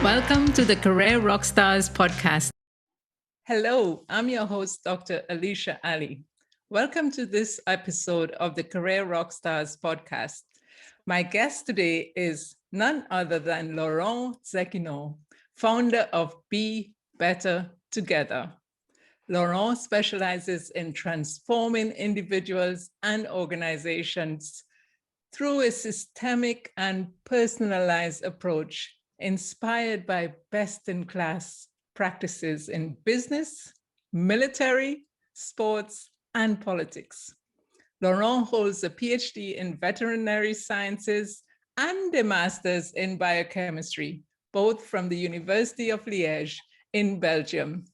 Welcome to the Career Rockstars podcast. Hello, I'm your host, Dr. Alicia Ali. Welcome to this episode of the Career Rockstars podcast. My guest today is none other than Laurent Zecchinon, founder of Be Better Together. Laurent specializes in transforming individuals and organizations through a systemic and personalized approach inspired by best-in-class practices in business, military, sports, and politics. Laurent holds a Ph.D. in Veterinary Sciences and a master's in biochemistry, both from the University of Liege in Belgium.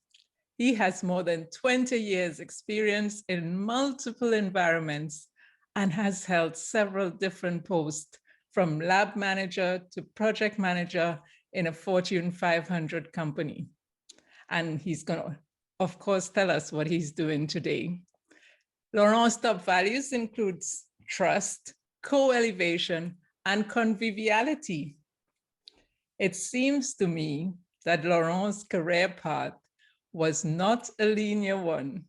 He has more than 20 years experience in multiple environments and has held several different posts from lab manager to project manager in a Fortune 500 company. And he's going to, of course, tell us what he's doing today. Laurent's top values includes trust, co-elevation, and conviviality. It seems to me that Laurent's career path was not a linear one.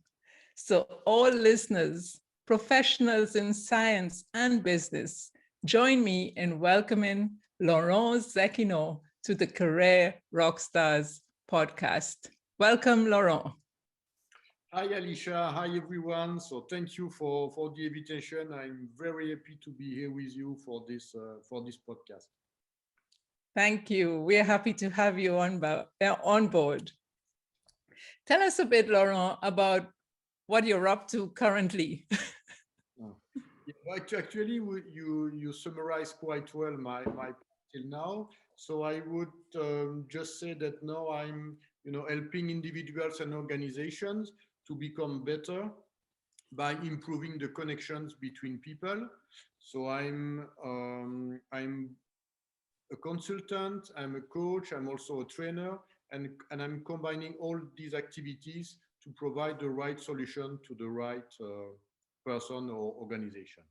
So all listeners, professionals in science and business, join me in welcoming Laurent Zecchinon to the Career Rockstars podcast. Welcome, Laurent. Hi, Alicia. Hi, everyone. So thank you for the invitation. I'm very happy to be here with you for this podcast. Thank you. We're happy to have you on board. Tell us a bit, Laurent, about what you're up to currently. Actually, you summarized quite well my till now. So I would just say that now I'm helping individuals and organizations to become better by improving the connections between people. So I'm a consultant, I'm a coach, I'm also a trainer, and I'm combining all these activities to provide the right solution to the right person or organization.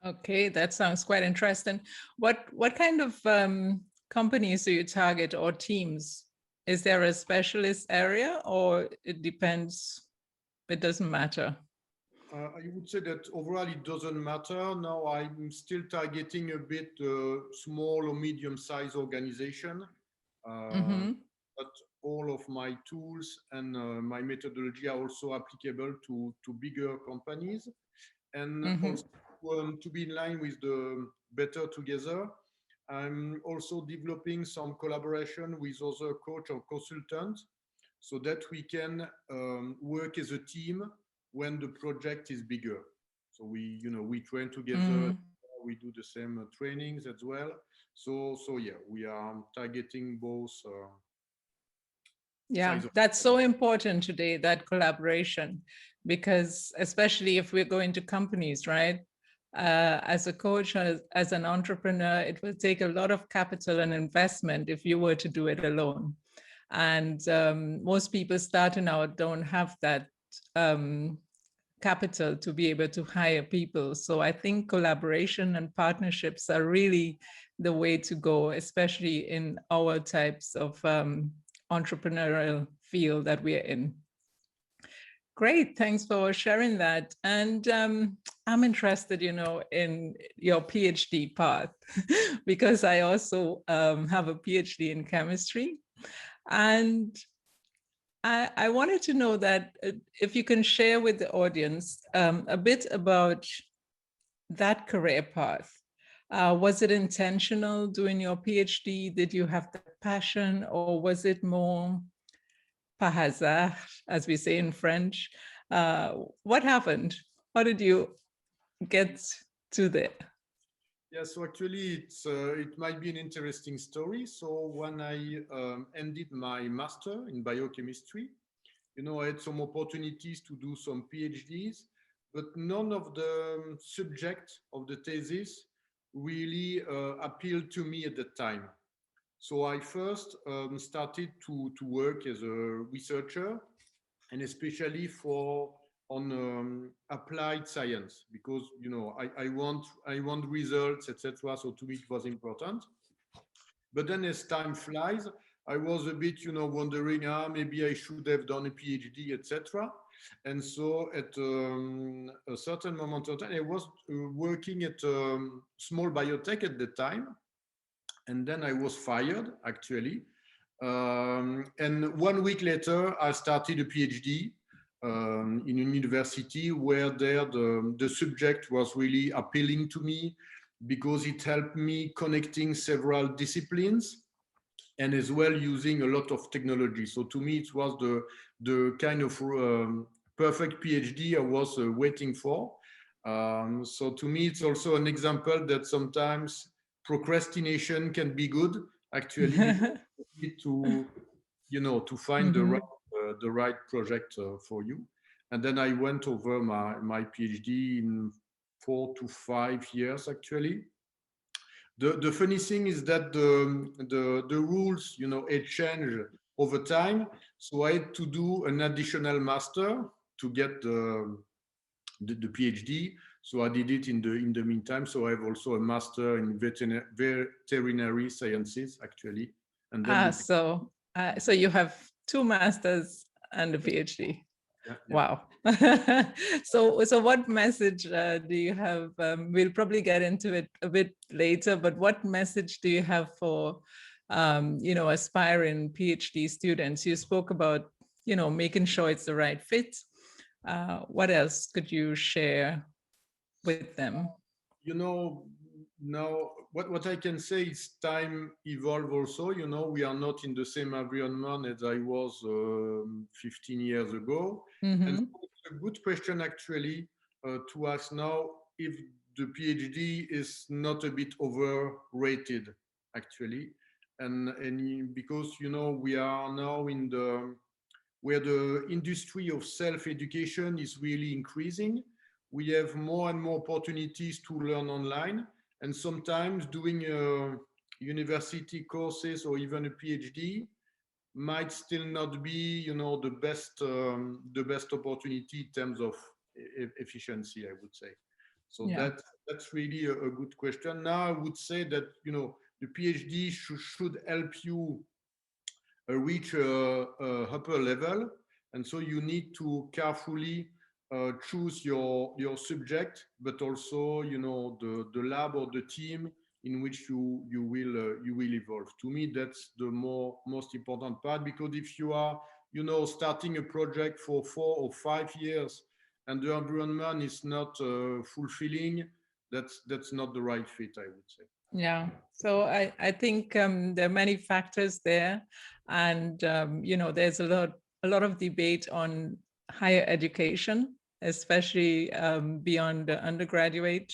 Okay, that sounds quite interesting. What kind of companies do you target or teams? Is there a specialist area or it depends? It doesn't matter. I would say that overall it doesn't matter. Now I'm still targeting a bit small or medium-sized organization, but all of my tools and my methodology are also applicable to bigger companies. And also to be in line with the Better Together, I'm also developing some collaboration with other coach or consultants so that we can work as a team when the project is bigger. So we train together, we do the same trainings as well. So yeah, we are targeting both. Yeah, that's so important today, that collaboration, because especially if we're going to companies, right? As a coach, as an entrepreneur, it will take a lot of capital and investment if you were to do it alone. And most people starting out don't have that capital to be able to hire people. So I think collaboration and partnerships are really the way to go, especially in our types of entrepreneurial field that we're in. Great, thanks for sharing that. And I'm interested, in your PhD path because I also have a PhD in chemistry. And I wanted to know that if you can share with the audience a bit about that career path. Was it intentional doing your PhD? Did you have the passion, or was it more par hasard, as we say in French? What happened? How did you get to there? Yeah, so actually, it might be an interesting story. So when I ended my master in biochemistry, I had some opportunities to do some PhDs, but none of the subject of the thesis really appealed to me at the time. So I first started to work as a researcher, and especially on applied science, because I want results, etc. So to me it was important. But then as time flies, I was a bit, wondering, maybe I should have done a PhD, etc. And so at a certain moment of time, I was working at small biotech at the time. And then I was fired, actually. And 1 week later, I started a PhD in a university where there the subject was really appealing to me because it helped me connecting several disciplines and as well using a lot of technology. So to me, it was the kind of perfect PhD I was waiting for. So to me, it's also an example that sometimes procrastination can be good, actually, because you need to find Mhm. the right project for you. And then I went over my PhD in 4 to 5 years, actually. The funny thing is that the rules, it changed over time. So I had to do an additional master to get the PhD. So I did it in the meantime. So I have also a master in veterinary sciences, actually, and then Ah, the so you have two masters and a PhD. yeah, yeah. Wow. So what message do you have? We'll probably get into it a bit later, but what message do you have for, aspiring PhD students? You spoke about, making sure it's the right fit. What else could you share with them? you know Now what I can say is time evolve also. We are not in the same environment as I was 15 years ago. And Mm-hmm. so it's a good question, actually, to ask now if the PhD is not a bit overrated, actually. And because we are now in the where the industry of self-education is really increasing. We have more and more opportunities to learn online, and sometimes doing university courses or even a PhD might still not be, the best opportunity in terms of efficiency, I would say. So Yeah. that's really a good question. Now, I would say that the PhD should help you reach a upper level, and so you need to carefully choose your subject, but also the lab or the team in which you will evolve. To me, that's the most important part, because if you are starting a project for 4 or 5 years and the environment is not fulfilling, that's not the right fit, I would say. Yeah, so I think there are many factors there, and there's a lot of debate on higher education, especially beyond the undergraduate.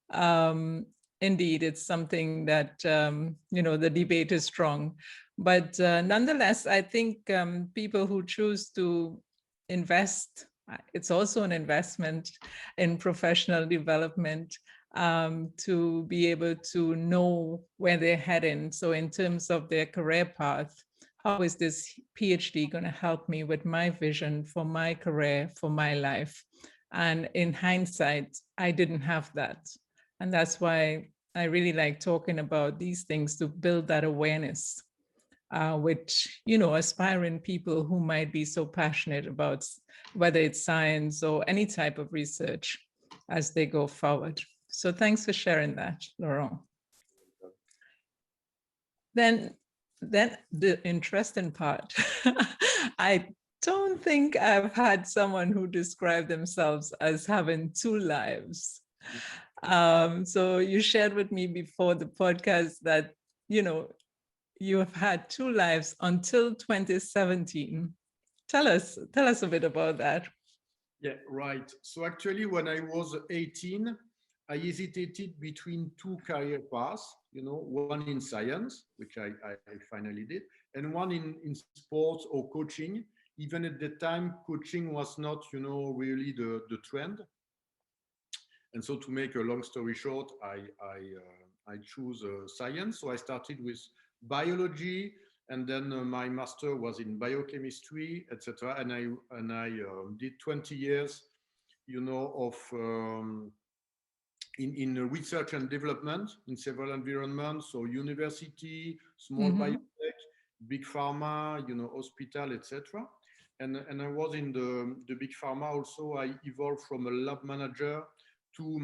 Um, Indeed, it's something that the debate is strong, but nonetheless, I think people who choose to invest, it's also an investment in professional development, to be able to know where they're heading. So in terms of their career path, how is this PhD going to help me with my vision for my career, for my life? And in hindsight, I didn't have that. And that's why I really like talking about these things, to build that awareness with, aspiring people who might be so passionate about whether it's science or any type of research as they go forward. So thanks for sharing that, Laurent. Then the interesting part. I don't think I've had someone who described themselves as having two lives. So you shared with me before the podcast that, you have had two lives until 2017. Tell us a bit about that. Yeah, right. So actually, when I was 18, I hesitated between two career paths, one in science, which I finally did, and one in sports or coaching. Even at the time, coaching was not, really the trend. And so to make a long story short, I choose science. So I started with biology, and then my master was in biochemistry, etc. And I did 20 years, of in research and development in several environments. So university, small Mm-hmm. biotech, big pharma, hospital, etc. And I was in the big pharma also. I evolved from a lab manager to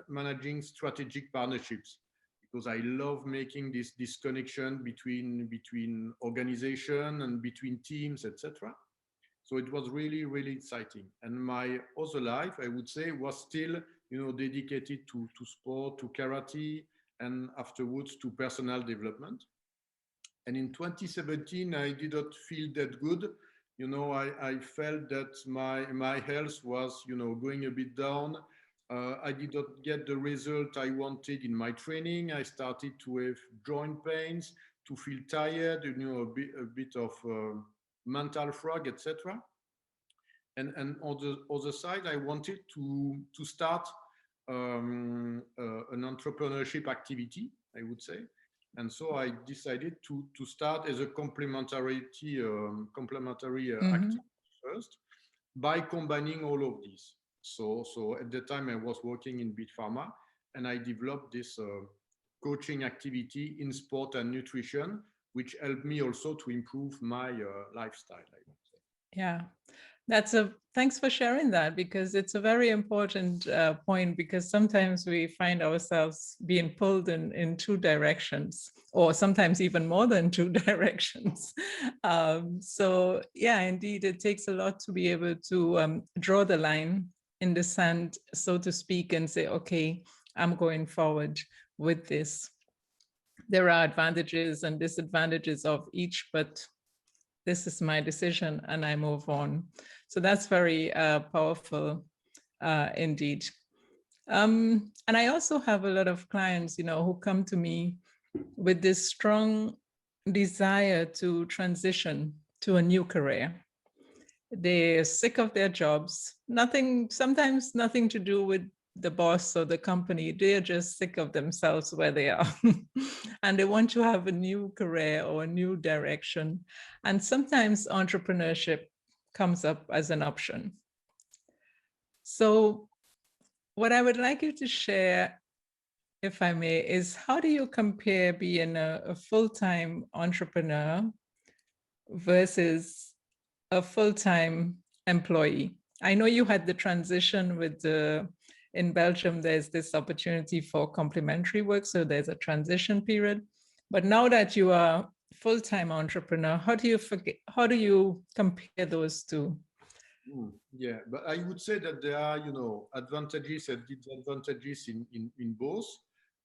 managing strategic partnerships, because I love making this connection between organization and between teams, etc. So it was really, really exciting. And my other life, I would say, was still, dedicated to sport, to karate, and afterwards to personal development. And in 2017, I did not feel that good. I felt that my health was, going a bit down. I did not get the result I wanted in my training. I started to have joint pains, to feel tired, a bit of mental fog, etc. And on the other side, I wanted to start an entrepreneurship activity, I would say. And so I decided to start as a complementary activity first, by combining all of these. So at the time I was working in Big Pharma, and I developed this coaching activity in sport and nutrition, which helped me also to improve my lifestyle, I would say. Yeah, thanks for sharing that, because it's a very important point, because sometimes we find ourselves being pulled in two directions, or sometimes even more than two directions. So yeah, indeed, it takes a lot to be able to draw the line in the sand, so to speak, and say, okay, I'm going forward with this. There are advantages and disadvantages of each, but this is my decision and I move on. So that's very powerful indeed. And I also have a lot of clients, who come to me with this strong desire to transition to a new career. They're sick of their jobs, sometimes nothing to do with the boss or the company. They're just sick of themselves where they are. And they want to have a new career or a new direction. And sometimes entrepreneurship comes up as an option. So what I would like you to share, if I may, is how do you compare being a full-time entrepreneur versus a full-time employee? I know you had the transition with in Belgium, there's this opportunity for complementary work. So there's a transition period. But now that you are full-time entrepreneur, how do you compare those two? Yeah, but I would say that there are, advantages and disadvantages in both.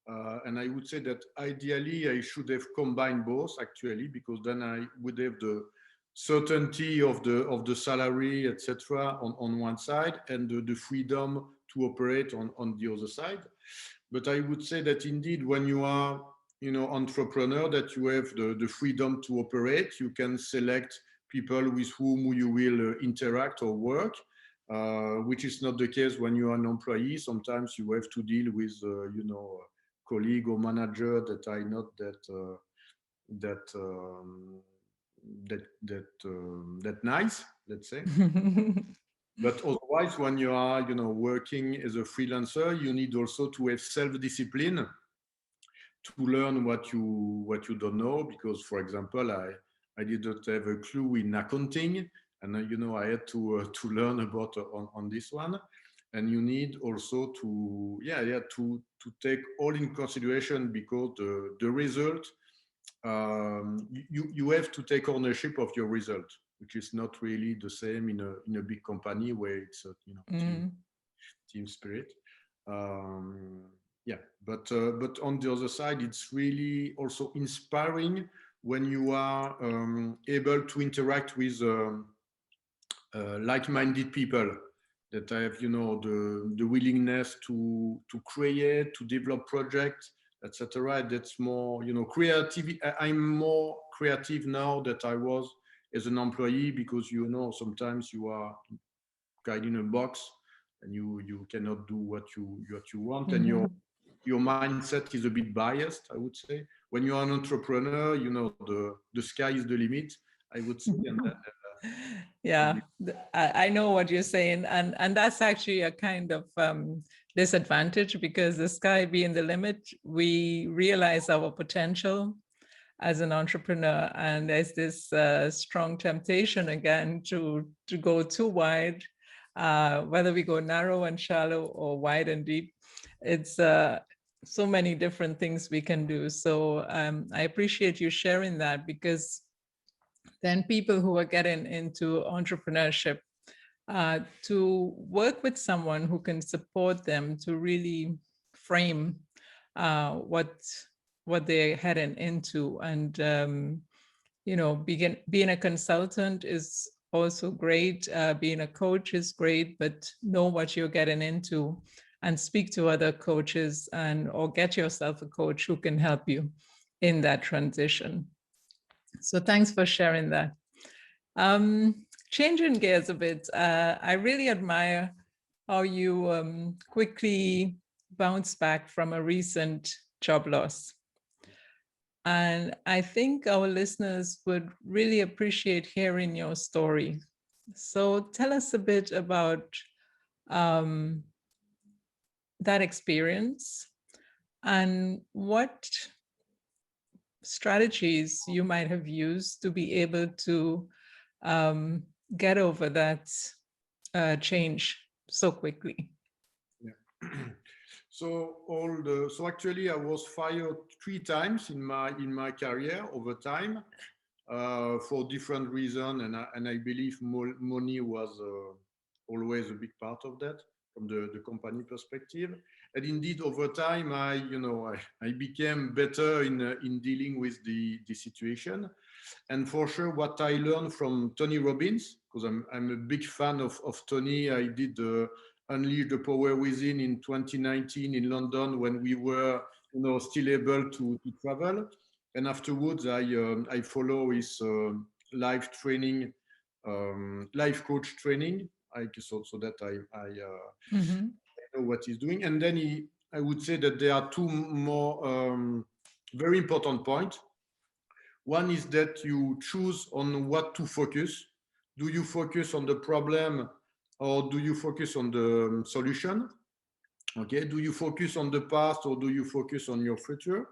And I would say that ideally I should have combined both, actually, because then I would have the certainty of the salary, etc., on one side, and the freedom to operate on the other side. But I would say that indeed, when you are, entrepreneur, that you have the freedom to operate. You can select people with whom you will interact or work, which is not the case when you are an employee. Sometimes you have to deal with, colleague or manager that are not that nice, let's say. But otherwise, when you are, working as a freelancer, you need also to have self-discipline to learn what you don't know. Because, for example, I didn't have a clue in accounting, and I had to learn about on this one. And you need also to take all in consideration, because the result, you have to take ownership of your result, which is not really the same in a big company where it's team spirit. But on the other side, it's really also inspiring when you are able to interact with like-minded people that have, the willingness to create, to develop projects, etc. That's more, creativity. I'm more creative now that I was as an employee, because sometimes you are kind in a box and you cannot do what you want, and your mindset is a bit biased, I would say. When you are an entrepreneur, the sky is the limit, I would say. Yeah, I know what you're saying, and that's actually a kind of disadvantage, because the sky being the limit, we realize our potential, as an entrepreneur, and there's this strong temptation again to go too wide, whether we go narrow and shallow or wide and deep. It's so many different things we can do. So I appreciate you sharing that, because then people who are getting into entrepreneurship, to work with someone who can support them to really frame what they're heading into. And being a consultant is also great. Being a coach is great, but know what you're getting into and speak to other coaches, or get yourself a coach who can help you in that transition. So thanks for sharing that. Changing gears a bit, I really admire how you quickly bounced back from a recent job loss. And I think our listeners would really appreciate hearing your story. So tell us a bit about that experience and what strategies you might have used to be able to get over that change so quickly. Yeah. So actually I was fired 3 times in my career over time, for different reasons, and I believe money was always a big part of that from the company perspective. And indeed, over time, I became better in dealing with the situation. And for sure, what I learned from Tony Robbins, because I'm a big fan of Tony. I did Unleash the Power Within in 2019 in London, when we were still able to travel. And afterwards, I follow his live training, life coach training, so that I know what he's doing. And then I would say that there are 2 more very important points. One is that you choose on what to focus. Do you focus on the problem, or do you focus on the solution? Okay. Do you focus on the past, or do you focus on your future?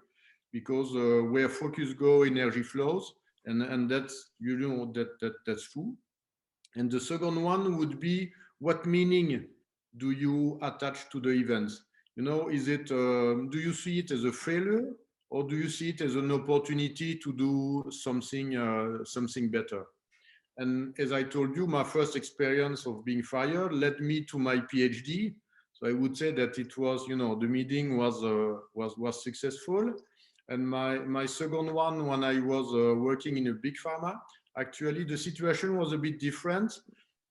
Because where focus go, energy flows, and that's that's true. And the second one would be, what meaning do you attach to the events? Is it do you see it as a failure, or do you see it as an opportunity to do something better? And as I told you, my first experience of being fired led me to my PhD. So I would say that it was, the meeting was successful. And my second one, when I was working in a big pharma, actually the situation was a bit different.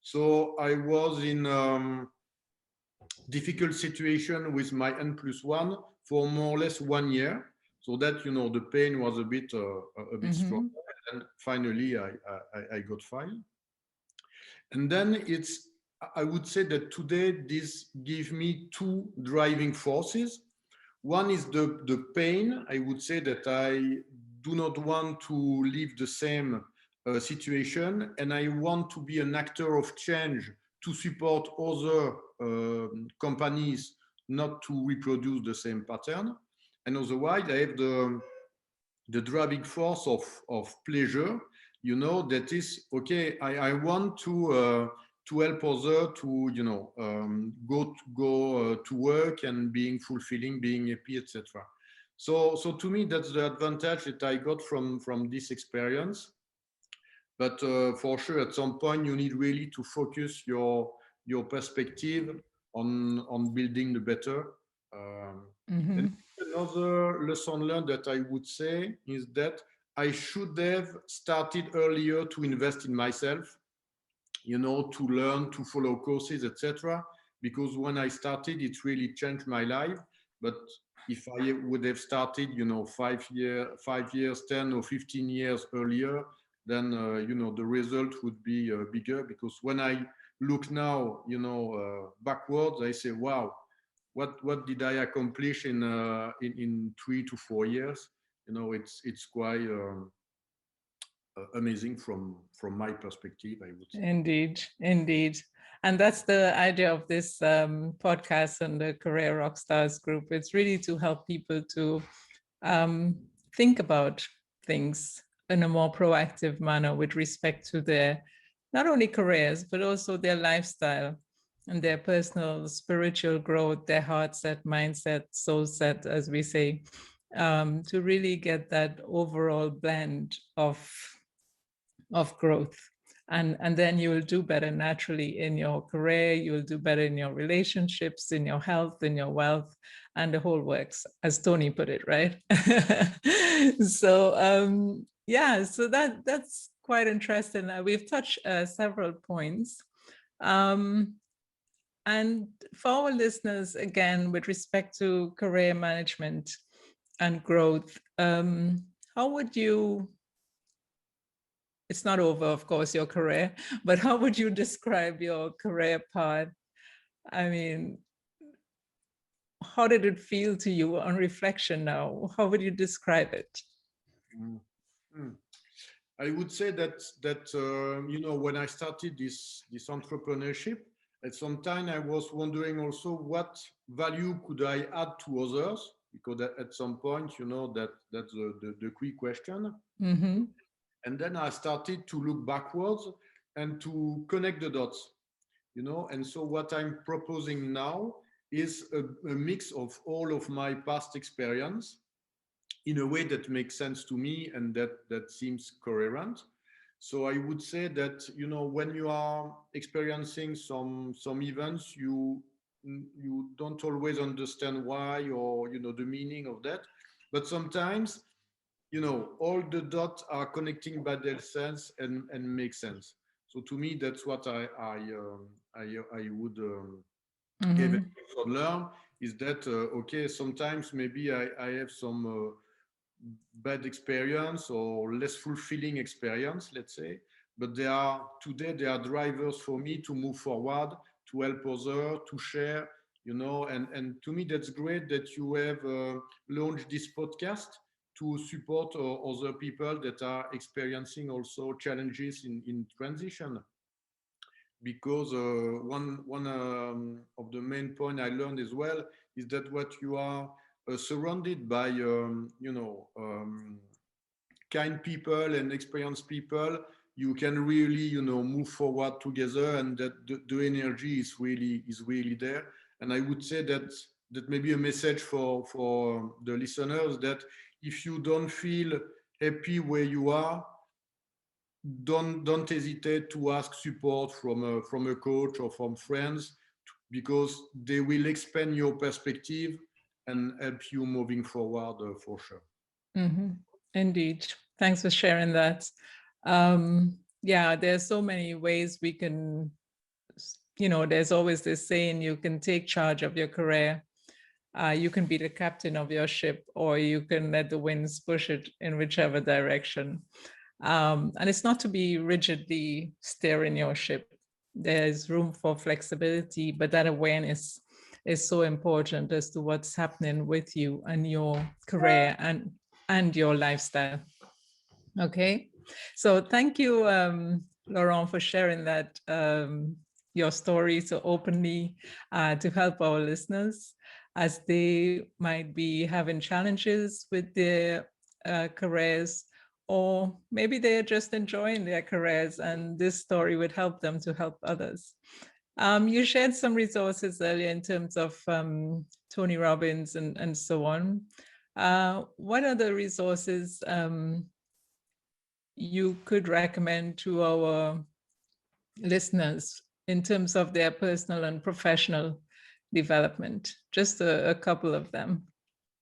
So I was in difficult situation with my N+1 for more or less 1 year. So that, the pain was a bit strong. And finally, I got fired. And then I would say that today this gives me 2 driving forces. One is the pain. I would say that I do not want to live the same situation, and I want to be an actor of change to support other companies not to reproduce the same pattern. And otherwise, I have the driving force of pleasure, that is, okay, I want to help others to, go to work and being fulfilling, being happy, etc. So to me, that's the advantage that I got from this experience. But for sure, at some point, you need really to focus your perspective on building the better. And another lesson learned that I would say is that I should have started earlier to invest in myself, to learn, to follow courses, etc. Because when I started, it really changed my life. But if I would have started, 5 years, 10 or 15 years earlier, then, the result would be bigger. Because when I look now, backwards, I say, wow, what did I accomplish in 3 to 4 years? It's quite amazing from my perspective, I would say. Indeed. And that's the idea of this podcast and the Career Rockstars group. It's really to help people to think about things in a more proactive manner with respect to their not only careers, but also their lifestyle and their personal spiritual growth, their heart set, mindset, soul set, as we say, to really get that overall blend of growth. And then you will do better naturally in your career, you will do better in your relationships, in your health, in your wealth, and the whole works, as Tony put it, right? So yeah, so that's quite interesting. We've touched several points. And for our listeners, again, with respect to career management and growth, how would you, it's not over, of course, your career, but how would you describe your career path? I mean, how did it feel to you on reflection now? How would you describe it? I would say that you know, when I started this entrepreneurship, at some time I was wondering also what value could I add to others, because at some point, you know, that's the key question. Mm-hmm. And then I started to look backwards and to connect the dots, you know. And so what I'm proposing now is a mix of all of my past experience in a way that makes sense to me and that seems coherent. So I would say that, you know, when you are experiencing some events, you don't always understand why, or, you know, the meaning of that, but sometimes, you know, all the dots are connecting by themselves and make sense. So to me, that's what I would Mm-hmm. learn, is that okay, sometimes maybe I have some bad experience or less fulfilling experience, let's say, but they are drivers for me to move forward, to help others, to share, you know. And to me, that's great that you have launched this podcast to support other people that are experiencing also challenges in transition. Because one of the main point I learned as well is that what you are surrounded by, you know, kind people and experienced people, you can really, you know, move forward together, and that the energy is really there. And I would say that may be a message for the listeners, that if you don't feel happy where you are, don't hesitate to ask support from a coach or from friends, because they will expand your perspective and help you moving forward for sure. Mm-hmm. Indeed. Thanks for sharing that. Yeah, there's so many ways we can, you know, there's always this saying, you can take charge of your career. You can be the captain of your ship, or you can let the winds push it in whichever direction. And it's not to be rigidly steering your ship. There's room for flexibility, but that awareness is so important as to what's happening with you and your career and your lifestyle. Okay, so thank you, Laurent, for sharing that, your story so openly, to help our listeners as they might be having challenges with their careers, or maybe they're just enjoying their careers and this story would help them to help others. You shared some resources earlier in terms of Tony Robbins and so on. What other resources you could recommend to our listeners in terms of their personal and professional development? Just a couple of them.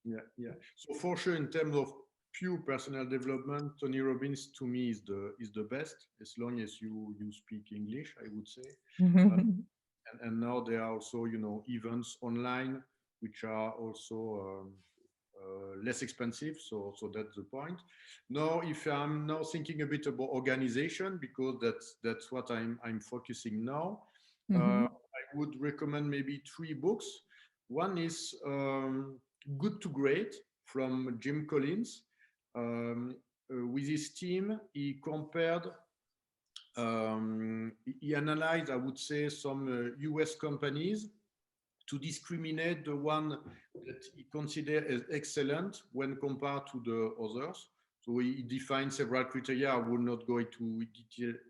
Yeah. So for sure, in terms of pure personal development, Tony Robbins to me is the best, as long as you speak English, I would say. And now there are also, you know, events online which are also less expensive. So that's the point. Now, if I'm now thinking a bit about organization, because that's what I'm focusing now, I would recommend maybe 3 books. One is Good to Great from Jim Collins. With his team, he compared, he analyzed, I would say, some US companies to discriminate the one that he considered as excellent when compared to the others. So he defines several criteria. I will not go into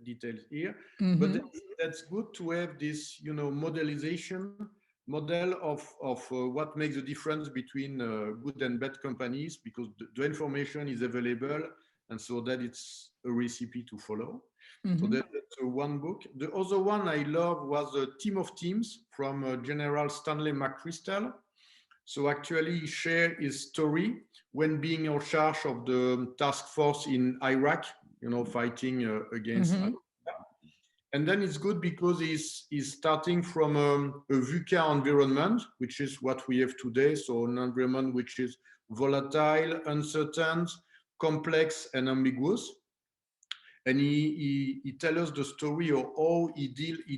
details here, but Mm-hmm. that's good to have this, modelization model of what makes the difference between good and bad companies, because the information is available, and so that it's a recipe to follow. So Mm-hmm. that's one book. The other one I love was a Team of Teams from General Stanley McChrystal. So actually, he shared his story when being in charge of the task force in Iraq, fighting against. Mm-hmm. And then it's good because he's starting from a VUCA environment, which is what we have today. So an environment which is volatile, uncertain, complex, and ambiguous. And he tells us the story of how he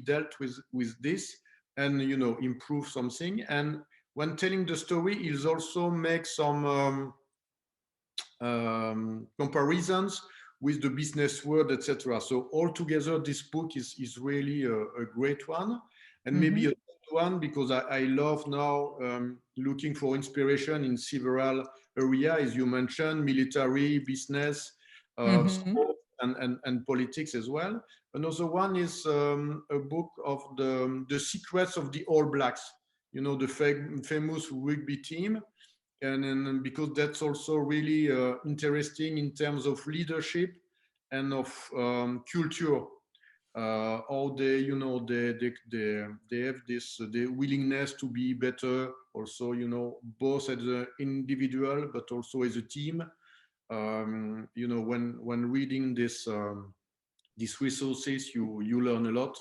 dealt with this, and improve something. And when telling the story, he'll also make some comparisons with the business world, etc. So altogether, this book is really a great one, and maybe Mm-hmm. a one, because I love now looking for inspiration in several areas, as you mentioned, military, business, Mm-hmm. sport, and politics as well. Another one is a book of the secrets of the All Blacks, the famous rugby team. And because that's also really interesting in terms of leadership and of culture, how they have this the willingness to be better, also, both as an individual but also as a team. When reading these resources, you learn a lot,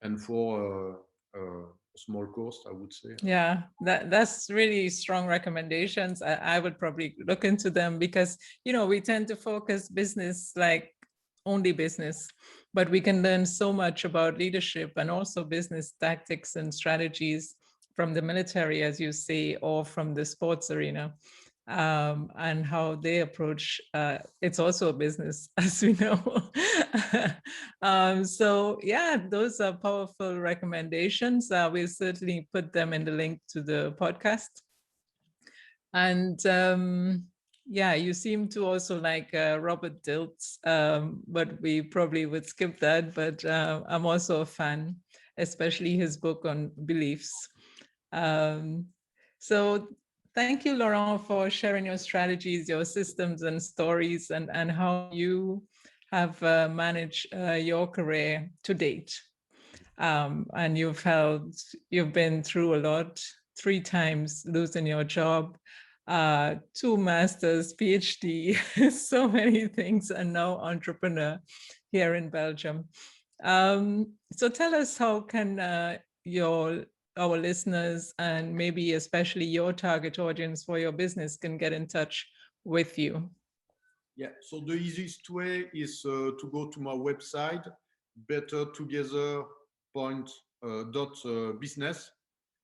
and for a small cost, I would say. Yeah, that's really strong recommendations. I would probably look into them because, we tend to focus business like only business, but we can learn so much about leadership and also business tactics and strategies from the military, as you say, or from the sports arena. And how they approach it's also a business, as we know. So yeah, those are powerful recommendations. We'll certainly put them in the link to the podcast. And yeah, you seem to also like Robert Dilts, but we probably would skip that. But I'm also a fan, especially his book on beliefs. Um, so thank you, Laurent, for sharing your strategies, your systems and stories, and how you have managed your career to date. And you've been through a lot, 3 times losing your job, 2 masters, PhD, so many things, and now entrepreneur here in Belgium. So tell us, how can our listeners, and maybe especially your target audience for your business, can get in touch with you? Yeah, so the easiest way is to go to my website, bettertogether.business.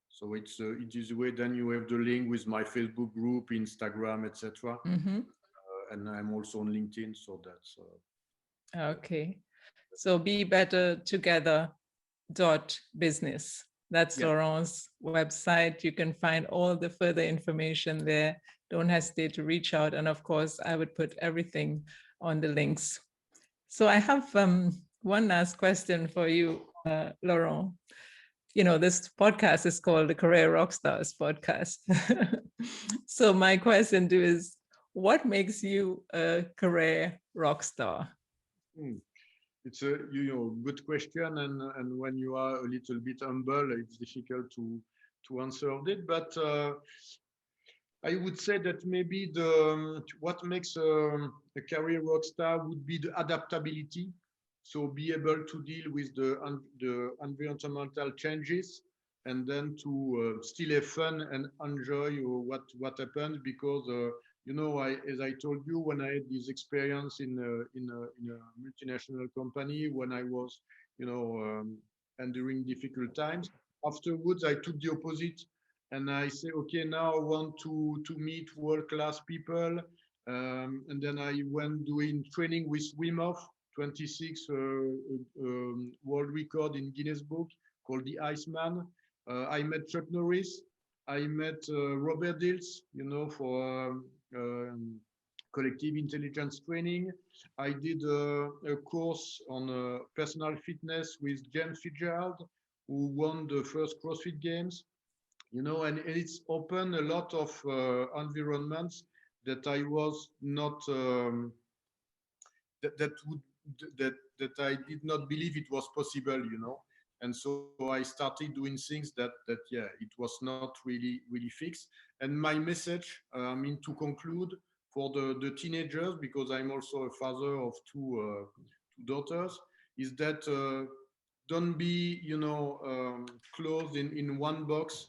So it is the way. Then you have the link with my Facebook group, Instagram, etc. Mm-hmm. And I'm also on LinkedIn, so that's Okay. So be better together business. That's yeah. Laurent's website. You can find all the further information there. Don't hesitate to reach out. And of course, I would put everything on the links. So I have one last question for you, Laurent. This podcast is called the Career Rockstars podcast. So my question to you is, what makes you a career rock star? Hmm. It's a good question, and when you are a little bit humble, it's difficult to answer it. But I would say that maybe what makes a career rock star would be the adaptability. So be able to deal with the environmental changes, and then to still have fun and enjoy what happens. Because as I told you, when I had this experience in a multinational company, when I was enduring difficult times, afterwards I took the opposite, and I say, okay, now I want to meet world-class people, and then I went doing training with Wim Hof, 26 world record in Guinness Book, called the Iceman. I met Chuck Norris. I met Robert Dilts, for collective intelligence training. I did a course on personal fitness with James Fitzgerald, who won the first CrossFit Games. And it's opened a lot of environments that I was not that I did not believe it was possible. And so I started doing things that it was not really fixed. And my message, to conclude, for the teenagers, because I'm also a father of two daughters, is that don't be closed in one box.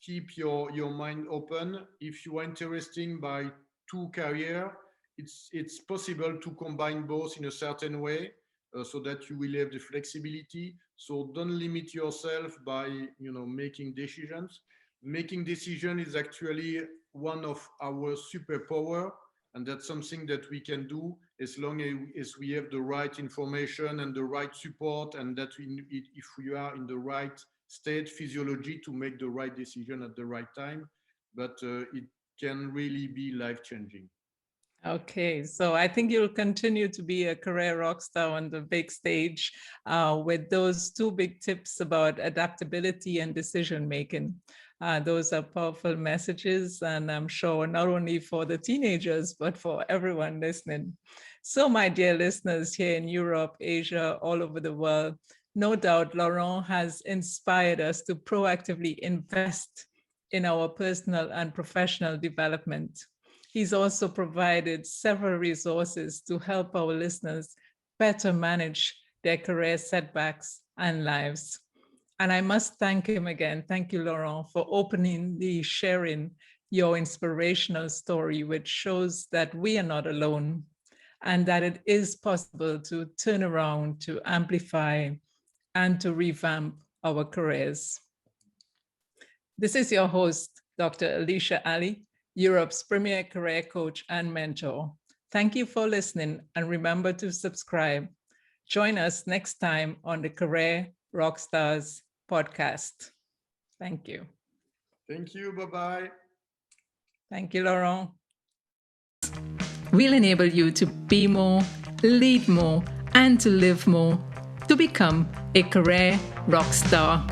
Keep your mind open. If you are interested by two careers, it's possible to combine both in a certain way, so that you will have the flexibility. So don't limit yourself by making decisions. Making decision is actually one of our superpower, and that's something that we can do as long as we have the right information and the right support, and that if we are in the right state physiology to make the right decision at the right time. But it can really be life-changing. Okay, so I think you'll continue to be a career rock star on the big stage with those two big tips about adaptability and decision making. Those are powerful messages, and I'm sure not only for the teenagers, but for everyone listening. So my dear listeners here in Europe, Asia, all over the world, no doubt Laurent has inspired us to proactively invest in our personal and professional development. He's also provided several resources to help our listeners better manage their career setbacks and lives. And I must thank him again. Thank you, Laurent, for sharing your inspirational story, which shows that we are not alone and that it is possible to turn around, to amplify, and to revamp our careers. This is your host, Dr. Alicia Ali, Europe's premier career coach and mentor. Thank you for listening, and remember to subscribe. Join us next time on the Career Rockstars podcast. Thank you. Thank you. Bye-bye. Thank you, Laurent. We'll enable you to be more, lead more, and to live more, to become a career rock star.